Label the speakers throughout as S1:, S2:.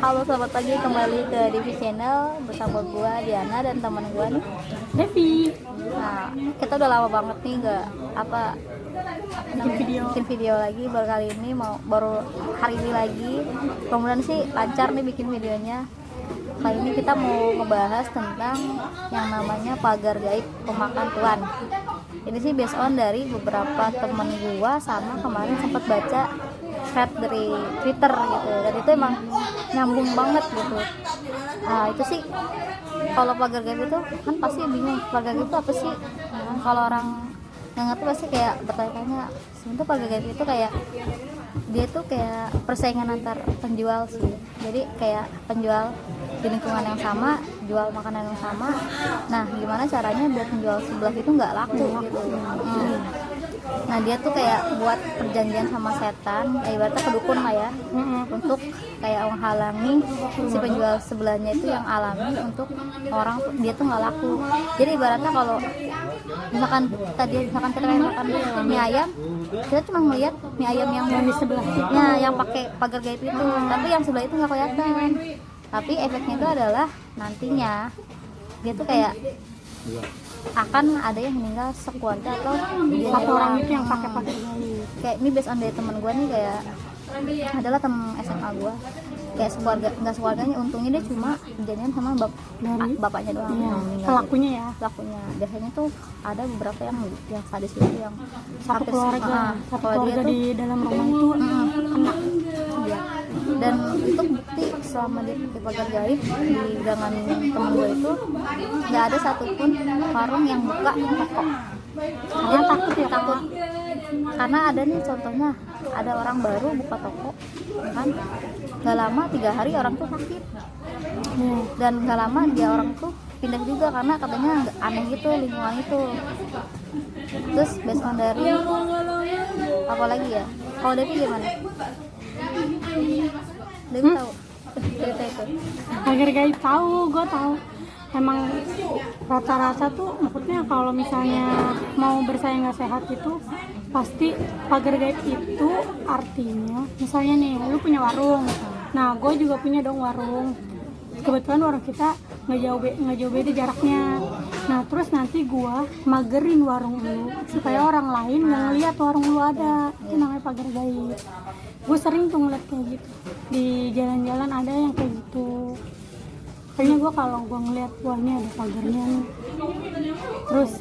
S1: Halo, selamat pagi, kembali ke Divi Channel bersama gua Diana dan teman gua nih
S2: Devi.
S1: Nah, kita udah lama banget nih nggak bikin video lagi. Baru kali ini baru hari ini lagi. Kemudian sih lancar nih bikin videonya. Kali ini kita mau ngebahas tentang yang namanya pagar gaib pemakan tuan. Ini sih based on dari beberapa temen gua, sama kemarin sempat baca thread dari Twitter gitu, dan itu emang nyambung banget gitu. Nah itu sih, kalau pagar gaib itu kan pasti bingung, pagar gaib itu apa sih? Nah, kalau orang nggak ngerti pasti kayak bertanya-tanya. Sebenarnya pagar gaib itu kayak dia tuh kayak persaingan antar penjual sih. Jadi kayak penjual di lingkungan yang sama jual makanan yang sama. Nah gimana caranya biar penjual sebelah itu nggak laku gitu. Nah dia tuh kayak buat perjanjian sama setan, ibaratnya kedukun lah ya, untuk kayak menghalangi si penjual sebelahnya itu yang alami untuk orang dia tuh nggak laku. Jadi ibaratnya kalau misalkan kita kayak makan mie ayam, kita cuma melihat mie ayam yang di sebelahnya yang pakai pagar gaib itu, tapi yang sebelah itu nggak kelihatan. Tapi efeknya itu adalah nantinya dia tuh kayak akan ada yang meninggal sekeluarga atau
S2: Satu orang itu yang pakai pagar gaib.
S1: Kayak ini based on dari teman gue nih, kayak adalah temen SMA gue, kayak sekeluarga, nggak sekeluarganya, untungnya dia cuma kejadian sama bapaknya doang yang meninggal.
S2: Pelakunya ya,
S1: Pelakunya biasanya tuh ada beberapa yang sadis itu, yang
S2: satu keluarga
S1: dia
S2: di dalam rumah itu kena.
S1: Iya. Dan itu bukti selama dia pakai pagar gaib di gangan temen gue itu nggak ada satupun warung yang buka toko. Dia takut karena ada nih contohnya, ada orang baru buka toko kan, nggak lama 3 hari orang tuh sakit. Dan nggak lama dia orang tuh pindah juga karena katanya aneh gitu lingkungan itu. Terus based on dari apa lagi ya, kalau Devi gimana? Devi tahu cerita itu?
S2: Pagar gaib tahu, gue tahu. Emang rata-rata tuh, maksudnya kalau misalnya mau bersaing nggak sehat itu pasti pagar gaib itu artinya, misalnya nih lu punya warung, nah gue juga punya dong warung, kebetulan warung kita nggak jauh beda jaraknya. Nah terus nanti gue magerin warung lu supaya orang lain nggak ngeliat warung lu ada. Itu namanya pagar gaib. Gue sering tuh ngeliat kayak gitu di jalan-jalan, ada yang kayak gitu. Kayaknya gue kalau gue ngeliat, wah ini ada pagarnya nih, terus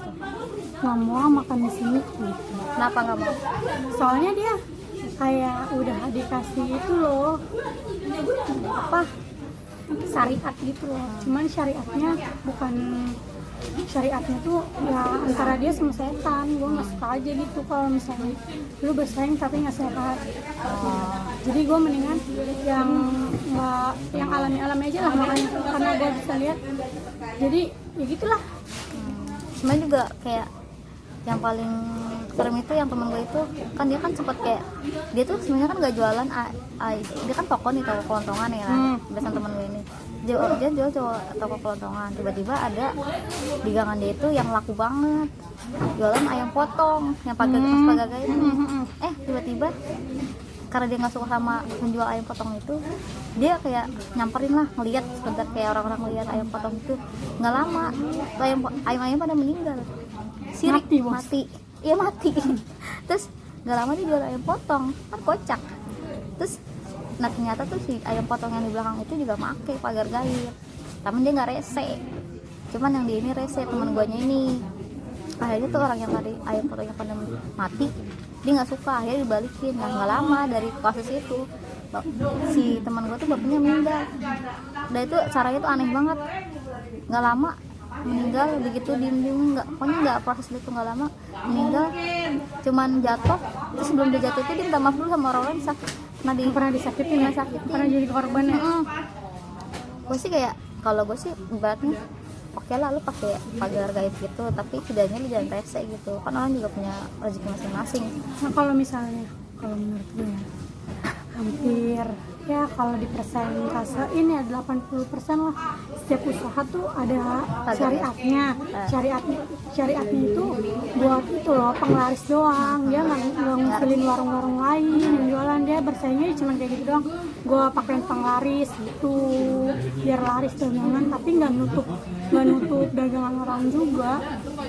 S2: nggak mau makan di sini gitu.
S1: Kenapa nggak mau?
S2: Soalnya dia kayak udah dikasih itu loh, apa, syariat gitu loh. Cuman syariatnya bukan syariatnya tuh ya antara dia sama setan. Gue nggak suka aja gitu kalau misalnya lu bersaing tapi nggak sehat. Jadi gue mendingan yang nggak, yang alami aja lah makanya, karena gue bisa lihat. Jadi ya gitulah.
S1: Sebenarnya juga kayak yang paling serem itu yang temen gue itu kan, dia kan sempet kayak, dia tuh sebenarnya kan nggak jualan dia kan toko nih, toko kelontongan ya kan. Biasanya temen gue ini dia jual toko kelontongan. Tiba-tiba ada di gangan dia itu yang laku banget, jualan ayam potong yang pagar gaib ini. Tiba-tiba karena dia nggak suka sama menjual ayam potong itu, dia kayak nyamperin lah, ngeliat sebentar, kayak orang-orang ngeliat ayam potong itu. Nggak lama ayam pada meninggal, sirik, mati. Iya mati. Terus nggak lama dia jual ayam potong, kan kocak. Terus nah ternyata tuh si ayam potong yang di belakang itu juga make pagar gaib, tapi dia nggak rese. Cuman yang di ini rese, teman guanya ini. Akhirnya tuh orang yang tadi ayam potongnya pada mati, dia nggak suka, akhirnya dibalikin. Nah nggak lama dari kasus itu si teman gue tuh bapaknya meninggal. Dan itu caranya tuh aneh banget, nggak lama meninggal begitu diem, nggak, pokoknya nggak proses itu, nggak lama meninggal. Cuman jatuh, terus sebelum dia jatuh itu dia minta maaf dulu sama orang-orang yang pernah disakitin, pernah jadi korban ya. Gue sih kayak, kalau gue sih ibaratnya oke lah lu pakai pagar gaib gitu, tapi setidaknya lu jangan rese gitu, kan orang juga punya rezeki masing-masing.
S2: Nah kalau misalnya, kalau menurut gue ya, hampir ya kalau di persentasein ya 80% lah. Setiap usaha tuh ada syariatnya. Syariatnya itu buat itu loh, penglaris doang. Dia nggak ngumpulin warung-warung lain yang jualan, dia bersaingnya cuma kayak gitu doang. Gue pakein penglaris gitu biar laris dagangan, tapi nggak nutup dagangan orang juga.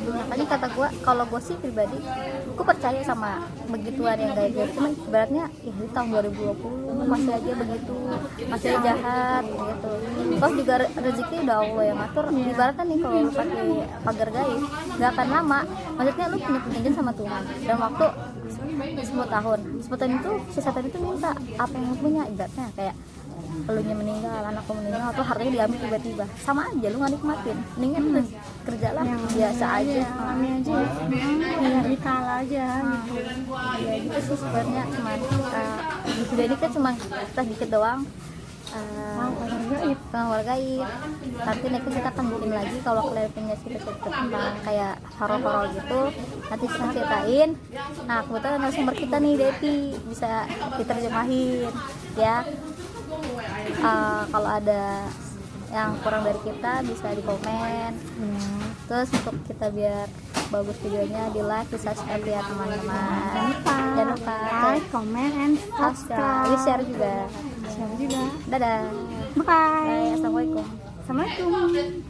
S1: Makanya kata gue, kalau gue sih pribadi, gue percaya sama begituan yang kayak gitu. Cuman ibaratnya di tahun 2020 masih aja begitu, masih aja jahat gitu. Terus juga rezeki udah Allah yang ngatur. Ibaratnya nih kalau lu pakai pagar gaib, gak akan lama. Maksudnya lu punya perjanjian sama Tuhan dan waktu 10 tahun. 10 tahun itu si setan itu minta apa yang lu punya, ibaratnya kayak elunya meninggal, anakku meninggal, atau hartanya diambil tiba-tiba, sama aja lu nggak nikmatin. Mendingan lu kerjalah yang biasa aja,
S2: alami aja ya, vital aja gitu.
S1: Ya gitu sih sebenarnya, cuman video ini kan cuma kita dikit doang. Warga gaib. Nanti kita akan bikin lagi kalau kalian punya cerita tentang kayak horor-horor gitu, nanti saya ceritain. Nah kebetulan narasumber kita nih Depi bisa diterjemahin ya. Kalau ada yang kurang dari kita bisa di komen. Terus untuk kita biar bagus videonya, di like, di subscribe ya teman-teman. Jangan lupa
S2: Like, comment, and subscribe.
S1: di share juga. Dadah.
S2: Bye.
S1: Assalamualaikum.
S2: Assalamualaikum.